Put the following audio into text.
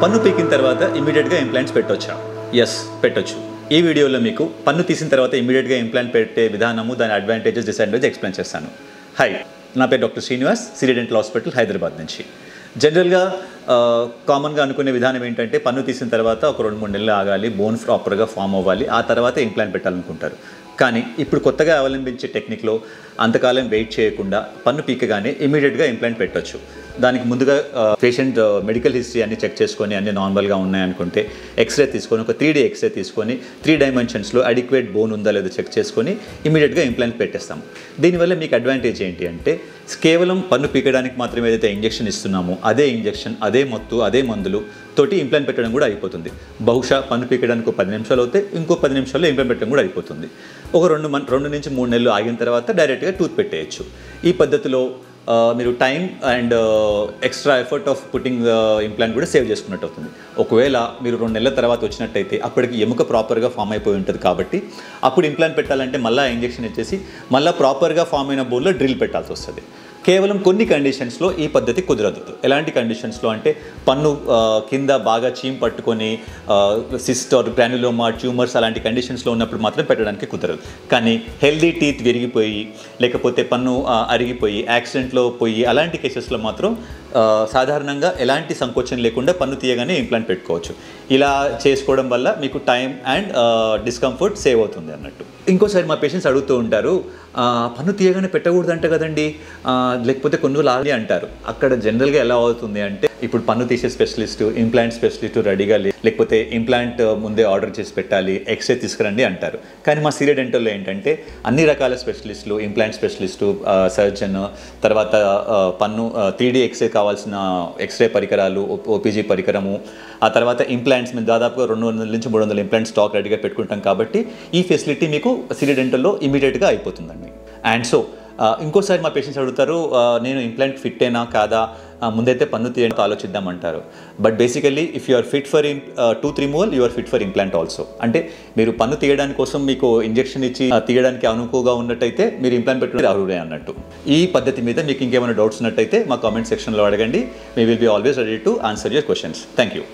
పన్ను పీకిన తర్వాత ఇమీడియట్గా ఇంప్లాంట్స్ పెట్టొచ్చా? ఎస్, పెట్టొచ్చు. ఈ వీడియోలో మీకు పన్ను తీసిన తర్వాత ఇమీడియట్గా ఇంప్లాంట్ పెట్టే విధానము, దాని అడ్వాంటేజెస్, డిసడ్వాంటేజెస్ ఎక్స్ప్లెయిన్ చేస్తాను. హాయ్, నా పేరు డాక్టర్ శ్రీనివాస్, సిరి డెంటల్ హాస్పిటల్, హైదరాబాద్ నుంచి. జనరల్గా కామన్గా అనుకునే విధానం ఏంటంటే పన్ను తీసిన తర్వాత ఒక 2-3 నెలలు ఆగాలి, బోన్ ప్రాపర్గా ఫామ్ అవ్వాలి, ఆ తర్వాత ఇంప్లాంట్ పెట్టాలనుకుంటారు. కానీ ఇప్పుడు కొత్తగా అవలంబించే టెక్నిక్లో అంతకాలం వెయిట్ చేయకుండా పన్ను పీకగానే ఇమీడియట్గా ఇంప్లాంట్ పెట్టొచ్చు. దానికి ముందుగా పేషెంట్ మెడికల్ హిస్టరీ అన్ని చెక్ చేసుకొని అన్ని నార్మల్గా ఉన్నాయనుకుంటే ఎక్స్రే తీసుకొని, ఒక 3D ఎక్స్రే తీసుకొని 3 డైమెన్షన్స్లో అడిక్వేట్ బోన్ ఉందా లేదో చెక్ చేసుకొని ఇమీడియట్గా ఇంప్లాంట్ పెట్టేస్తాం. దీనివల్ల మీకు అడ్వాంటేజ్ ఏంటి అంటే, కేవలం పన్ను పీకడానికి మాత్రమే ఏదైతే ఇంజెక్షన్ ఇస్తున్నామో అదే ఇంజెక్షన్, అదే మత్తు, అదే మందులు తోటి ఇంప్లాంట్ పెట్టడం కూడా అయిపోతుంది. బహుశా పన్ను పీకడానికి 10 నిమిషాలు అవుతే ఇంకో 10 నిమిషాల్లో ఇంప్లాంట్ పెట్టడం కూడా అయిపోతుంది. ఒక 2 నుంచి 3 నెలలు ఆగిన తర్వాత డైరెక్ట్గా టూత్ పెట్టేయచ్చు. ఈ పద్ధతిలో మీరు time and extra effort of putting implant కూడా సేవ్ చేసుకున్నట్టు అవుతుంది. ఒకవేళ మీరు 2 నెలల తర్వాత వచ్చినట్టయితే అప్పటికి ఎముక ప్రాపర్గా ఫామ్ అయిపోయి ఉంటుంది కాబట్టి అప్పుడు ఇంప్లాంట్ పెట్టాలంటే మళ్ళీ ఇంజెక్షన్ ఇచ్చేసి మళ్ళీ ప్రాపర్గా ఫామ్ అయిన బోన్లో డ్రిల్ పెట్టాల్సి వస్తుంది. కేవలం కొన్ని కండిషన్స్లో ఈ పద్ధతి కుదరదు. ఎలాంటి కండిషన్స్లో అంటే పన్ను కింద బాగా చీమ్ పట్టుకొని సిస్ట్ ఆర్ గ్రాన్యులోమా, ట్యూమర్స్ అలాంటి కండిషన్స్లో ఉన్నప్పుడు మాత్రం పెట్టడానికి కుదరదు. కానీ హెల్దీ టీత్ విరిగిపోయి లేకపోతే పన్ను అరిగిపోయి యాక్సిడెంట్లో పోయి అలాంటి కేసెస్లో మాత్రం సాధారణంగా ఎలాంటి సంకోచం లేకుండా పన్ను తీయగానే ఇంప్లాంట్ పెట్టుకోవచ్చు. ఇలా చేసుకోవడం వల్ల మీకు టైం అండ్ డిస్కంఫర్ట్ సేవ్ అవుతుంది అన్నట్టు. ఇంకోసారి మా పేషెంట్స్ అడుగుతూ ఉంటారు, పన్ను తీయగానే పెట్టకూడదంట కదండి, లేకపోతే కొన్ని లాగి అంటారు. అక్కడ జనరల్గా ఎలా అవుతుంది అంటే, ఇప్పుడు పన్ను తీసే స్పెషలిస్టు, ఇంప్లాంట్ స్పెషలిస్టు రెడీగా లేకపోతే ఇంప్లాంట్ ముందే ఆర్డర్ చేసి పెట్టాలి, ఎక్స్రే తీసుకురండి అంటారు. కానీ మా సిరి డెంటల్లో ఏంటంటే అన్ని రకాల స్పెషలిస్టులు, ఇంప్లాంట్ స్పెషలిస్టు, సర్జన్, తర్వాత పన్ను 3D ఎక్స్రే కావాల్సిన ఎక్స్రే పరికరాలు, ఓపీజీ పరికరము, ఆ తర్వాత ఇంప్లాంట్స్ మేము దాదాపుగా 200 నుంచి 300 ఇంప్లాంట్ స్టాక్ రెడీగా పెట్టుకుంటాం కాబట్టి ఈ ఫెసిలిటీ మీకు సిరి డెంటల్లో ఇమీడియట్గా అయిపోతుందండి. అండ్ సో ఇంకోసారి మా పేషెంట్స్ అడుగుతారు, నేను ఇంప్లాంట్ ఫిట్ అయినా కాదా, ముందైతే పన్ను తీయడానికి ఆలోచిద్దామంటారు. But basically if you are fit for tooth removal, you are fit for implant also. అంటే మీరు పన్ను తీయడానికి కోసం మీకు ఇంజెక్షన్ ఇచ్చి తీయడానికి అనుకువగా ఉన్నట్టయితే మీరు ఇంప్లాంట్ పెట్టడం అర్హుడే అన్నట్టు. ఈ పద్ధతి మీద మీకు ఇంకేమైనా డౌట్స్ ఉన్నట్టయితే మా కామెంట్ సెక్షన్లో అడగండి. We will be always ready to answer your questions. Thank you.